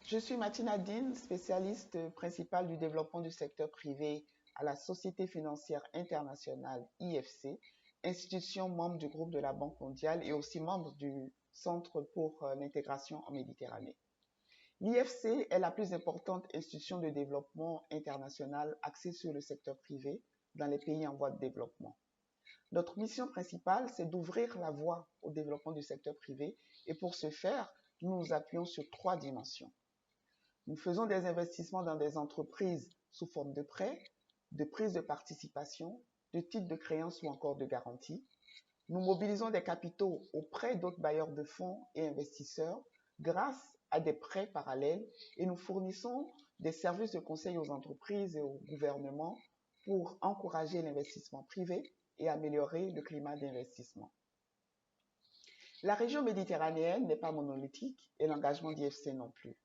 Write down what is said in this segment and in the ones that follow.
Je suis Mathilde Nadine, spécialiste principale du développement du secteur privé à la Société financière internationale IFC, institution membre du groupe de la Banque mondiale et aussi membre du Centre pour l'intégration en Méditerranée. L'IFC est la plus importante institution de développement international axée sur le secteur privé dans les pays en voie de développement. Notre mission principale, c'est d'ouvrir la voie au développement du secteur privé et pour ce faire, nous nous appuyons sur trois dimensions. Nous faisons des investissements dans des entreprises sous forme de prêts, de prise de participation, de titres de créance ou encore de garantie. Nous mobilisons des capitaux auprès d'autres bailleurs de fonds et investisseurs grâce à des prêts parallèles et nous fournissons des services de conseil aux entreprises et au gouvernement pour encourager l'investissement privé et améliorer le climat d'investissement. La région méditerranéenne n'est pas monolithique et l'engagement d'IFC non plus.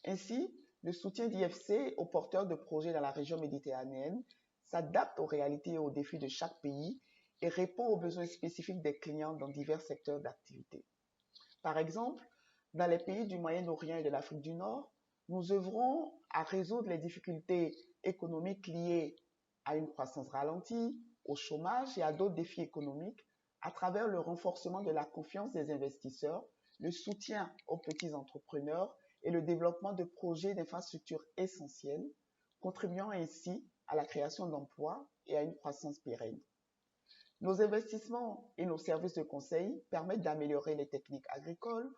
Ainsi, le soutien d'IFC aux porteurs de projets dans la région méditerranéenne s'adapte aux réalités et aux défis de chaque pays et répond aux besoins spécifiques des clients dans divers secteurs d'activité. Par exemple, dans les pays du Moyen-Orient et de l'Afrique du Nord, nous œuvrons à résoudre les difficultés économiques liées à une croissance ralentie, au chômage et à d'autres défis économiques à travers le renforcement de la confiance des investisseurs, le soutien aux petits entrepreneurs et le développement de projets d'infrastructures essentiels, contribuant ainsi à la création d'emplois et à une croissance pérenne. Nos investissements et nos services de conseil permettent d'améliorer les techniques agricoles,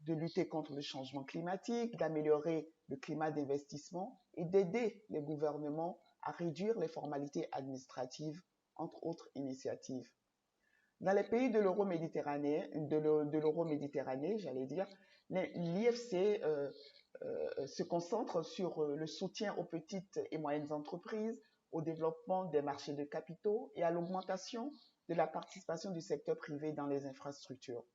de lutter contre le changement climatique, d'améliorer le climat d'investissement et d'aider les gouvernements à réduire les formalités administratives, entre autres initiatives. Dans les pays de l'Euro-Méditerranée, l'IFC se concentre sur le soutien aux petites et moyennes entreprises, au développement des marchés de capitaux et à l'augmentation de la participation du secteur privé dans les infrastructures.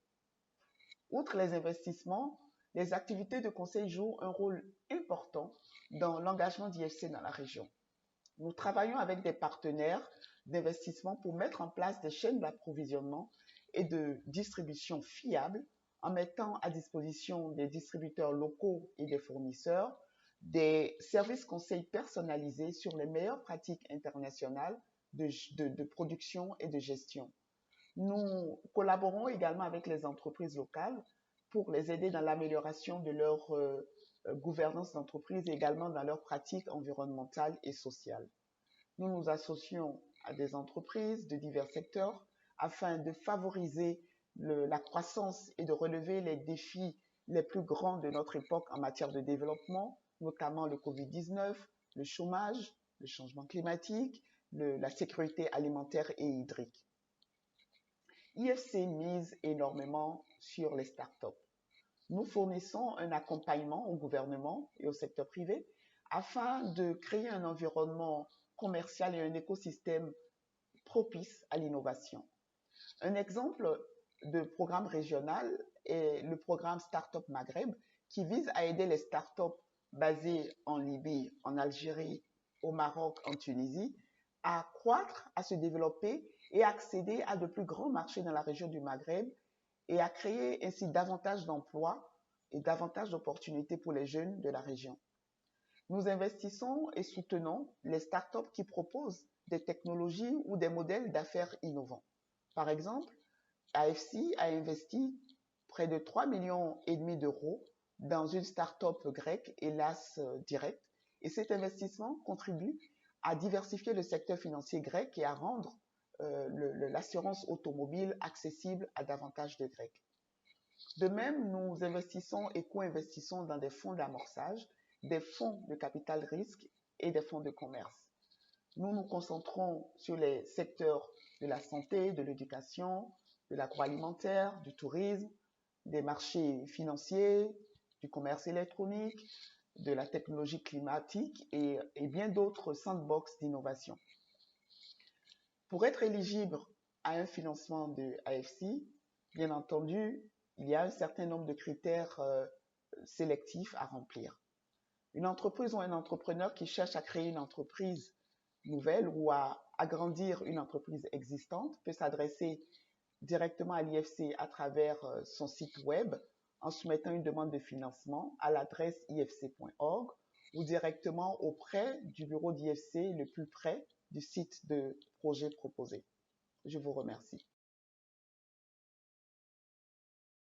Outre les investissements, les activités de conseil jouent un rôle important dans l'engagement d'IFC dans la région. Nous travaillons avec des partenaires d'investissement pour mettre en place des chaînes d'approvisionnement et de distribution fiables en mettant à disposition des distributeurs locaux et des fournisseurs des services conseils personnalisés sur les meilleures pratiques internationales de production et de gestion. Nous collaborons également avec les entreprises locales pour les aider dans l'amélioration de leur gouvernance d'entreprise et également dans leurs pratiques environnementales et sociales. Nous nous associons à des entreprises de divers secteurs afin de favoriser la croissance et de relever les défis les plus grands de notre époque en matière de développement, notamment le Covid-19, le chômage, le changement climatique, la sécurité alimentaire et hydrique. IFC mise énormément sur les startups. Nous fournissons un accompagnement au gouvernement et au secteur privé afin de créer un environnement commercial et un écosystème propice à l'innovation. Un exemple de programme régional est le programme Startup Maghreb qui vise à aider les startups basées en Libye, en Algérie, au Maroc, en Tunisie à croître, à se développer et accéder à de plus grands marchés dans la région du Maghreb et à créer ainsi davantage d'emplois et davantage d'opportunités pour les jeunes de la région. Nous investissons et soutenons les startups qui proposent des technologies ou des modèles d'affaires innovants. Par exemple, AFC a investi près de 3,5 millions d'euros dans une start-up grecque, Hellas Direct, et cet investissement contribue à diversifier le secteur financier grec et à rendre l'assurance automobile accessible à davantage de Grecs. De même, nous investissons et co-investissons dans des fonds d'amorçage, des fonds de capital risque et des fonds de commerce. Nous nous concentrons sur les secteurs de la santé, de l'éducation, de l'agroalimentaire, du tourisme, des marchés financiers, du commerce électronique, de la technologie climatique et bien d'autres sandbox d'innovation. Pour être éligible à un financement de AFC, bien entendu, il y a un certain nombre de critères sélectifs à remplir. Une entreprise ou un entrepreneur qui cherche à créer une entreprise nouvelle ou à agrandir une entreprise existante peut s'adresser directement à l'IFC à travers son site web en soumettant une demande de financement à l'adresse ifc.org ou directement auprès du bureau d'IFC le plus près du site de projet proposé. Je vous remercie.